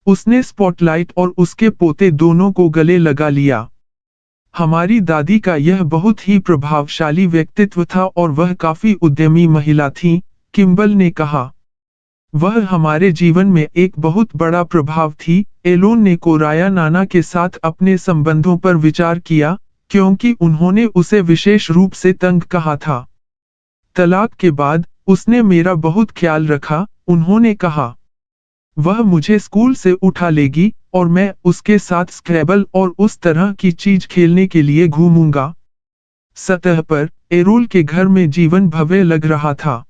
उसने स्पॉटलाइट और उसके पोते दोनों को गले लगा लिया। हमारी दादी का यह बहुत ही प्रभावशाली व्यक्तित्व था और वह काफी उद्यमी महिला थी, किम्बल ने कहा। वह हमारे जीवन में एक बहुत बड़ा प्रभाव थी। एलोन ने कोराया नाना के साथ अपने संबंधों पर विचार किया, क्योंकि उन्होंने उसे विशेष रूप से तंग कहा था। तलाक के बाद उसने मेरा बहुत ख्याल रखा, उन्होंने कहा। वह मुझे स्कूल से उठा लेगी और मैं उसके साथ स्क्रैबल और उस तरह की चीज खेलने के लिए घूमूंगा। सतह पर एरोल के घर में जीवन भव्य लग रहा था।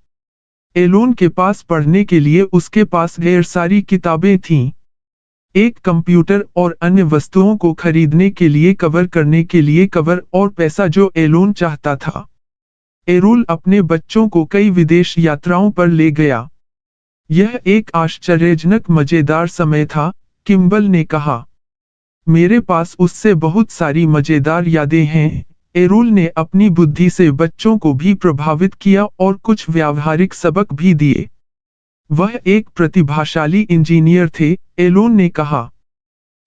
एलोन के पास पढ़ने के लिए उसके पास ढेर सारी किताबें थीं। एक कंप्यूटर और अन्य वस्तुओं को खरीदने के लिए कवर करने के लिए कवर और पैसा जो एलोन चाहता था। एरोल अपने बच्चों को कई विदेश यात्राओं पर ले गया। यह एक आश्चर्यजनक मजेदार समय था, किम्बल ने कहा। मेरे पास उससे बहुत सारी मजेदार यादें हैं। एरोल ने अपनी बुद्धि से बच्चों को भी प्रभावित किया और कुछ व्यावहारिक सबक भी दिए। वह एक प्रतिभाशाली इंजीनियर थे, एलोन ने कहा।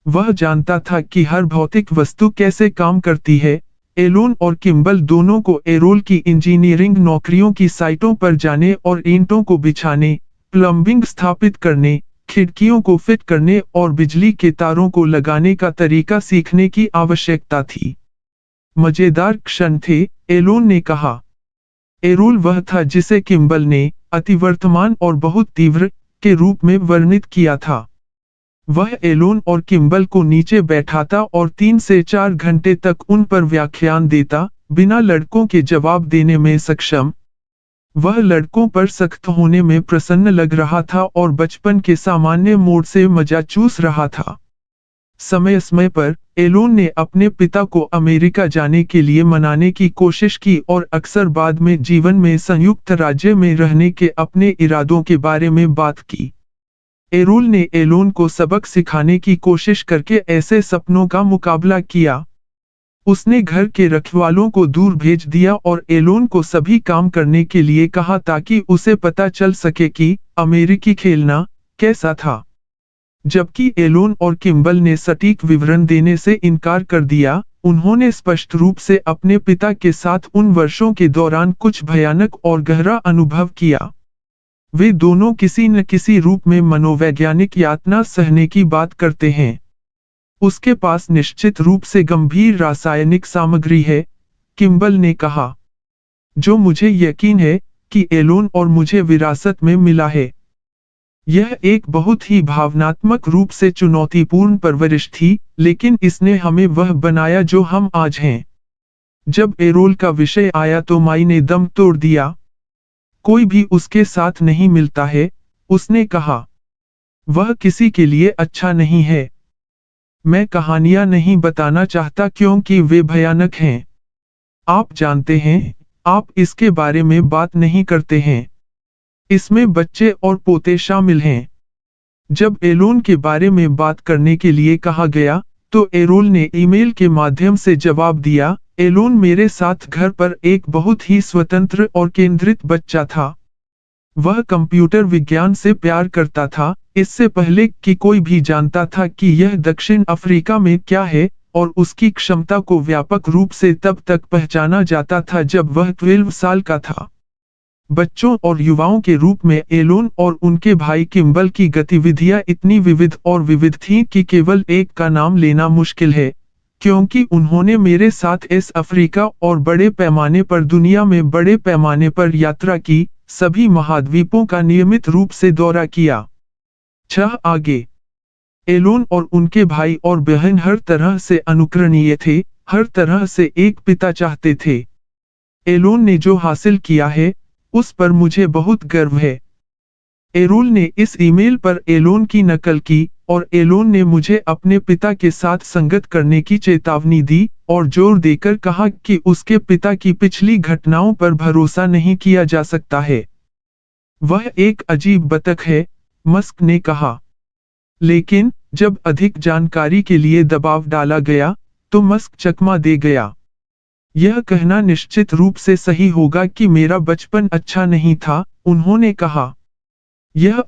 वह जानता था कि हर भौतिक वस्तु कैसे काम करती है। एलोन और किम्बल दोनों को एरोल की इंजीनियरिंग नौकरियों की साइटों पर जाने और ईंटों को बिछाने, प्लम्बिंग स्थापित करने, खिड़कियों को फिट करने और बिजली के तारों को लगाने का तरीका सीखने की आवश्यकता थी। मजेदार क्षण थे, एलोन ने कहा। एरोल वह था जिसे किम्बल ने अतिवर्तमान और बहुत तीव्र के रूप में वर्णित किया था। वह एलोन और किम्बल को नीचे बैठाता और 3 से 4 घंटे तक उन पर व्याख्यान देता, बिना लड़कों के जवाब देने में सक्षम। वह लड़कों पर सख्त होने में प्रसन्न लग रहा था और बचपन के सामान्य मोड से मजा चूस रहा था। समय समय पर एलोन ने अपने पिता को अमेरिका जाने के लिए मनाने की कोशिश की और अक्सर बाद में जीवन में संयुक्त राज्य में रहने के अपने इरादों के बारे में बात की। एरोल ने एलोन को सबक सिखाने की कोशिश करके ऐसे सपनों का मुकाबला किया। उसने घर के रखवालों को दूर भेज दिया और एलोन को सभी काम करने के लिए कहा ताकि उसे पता चल सके कि अमेरिकी खेलना कैसा था। जबकि एलोन और किम्बल ने सटीक विवरण देने से इनकार कर दिया, उन्होंने स्पष्ट रूप से अपने पिता के साथ उन वर्षों के दौरान कुछ भयानक और गहरा अनुभव किया। वे दोनों किसी न किसी रूप में मनोवैज्ञानिक यातना सहने की बात करते हैं। उसके पास निश्चित रूप से गंभीर रासायनिक सामग्री है, किम्बल ने कहा, जो मुझे यकीन है कि एलोन और मुझे विरासत में मिला है। यह एक बहुत ही भावनात्मक रूप से चुनौतीपूर्ण परवरिश थी, लेकिन इसने हमें वह बनाया जो हम आज हैं। जब एरोल का विषय आया तो माई ने दम तोड़ दिया। कोई भी उसके साथ नहीं मिलता है, उसने कहा। वह किसी के लिए अच्छा नहीं है। मैं कहानियां नहीं बताना चाहता क्योंकि वे भयानक हैं। आप जानते हैं, आप इसके बारे में बात नहीं करते हैं। इसमें बच्चे और पोते शामिल हैं। जब एलोन के बारे में बात करने के लिए कहा गया, तो एरोल ने ईमेल के माध्यम से जवाब दिया, एलोन मेरे साथ घर पर एक बहुत ही स्वतंत्र और केंद्रित बच्चा था। वह कंप्यूटर विज्ञान से प्यार करता था, इससे पहले कि कोई भी जानता था कि यह दक्षिण अफ्रीका में क्या है, और उसकी क्षमता को व्यापक रूप से तब तक पहचाना जाता था जब वह 12 साल का था। बच्चों और युवाओं के रूप में एलोन और उनके भाई किम्बल की गतिविधियां इतनी विविध और विविध थीं कि केवल एक का नाम लेना मुश्किल है, क्योंकि उन्होंने मेरे साथ इस अफ्रीका और बड़े पैमाने पर दुनिया में बड़े पैमाने पर यात्रा की, सभी महाद्वीपों का नियमित रूप से दौरा किया। आगे एलोन और उनके भाई और बहन हर तरह से अनुकरणीय थे, हर तरह से एक पिता चाहते थे। एलोन ने जो हासिल किया है, उस पर मुझे बहुत गर्व है। एरोल ने इस ईमेल पर एलोन की नकल की, और एलोन ने मुझे अपने पिता के साथ संगत करने की चेतावनी दी, और जोर देकर कहा कि उसके पिता की पिछली घटनाओं पर भरोसा नहीं किया जा सकता है। वह एक अजीब बतख है, मस्क ने कहा। लेकिन जब अधिक जानकारी के लिए दबाव डाला गया, तो मस्क चकमा दे गया। यह कहना निश्चित रूप से सही होगा कि मेरा बचपन अच्छा नहीं था, उन्होंने कहा। यह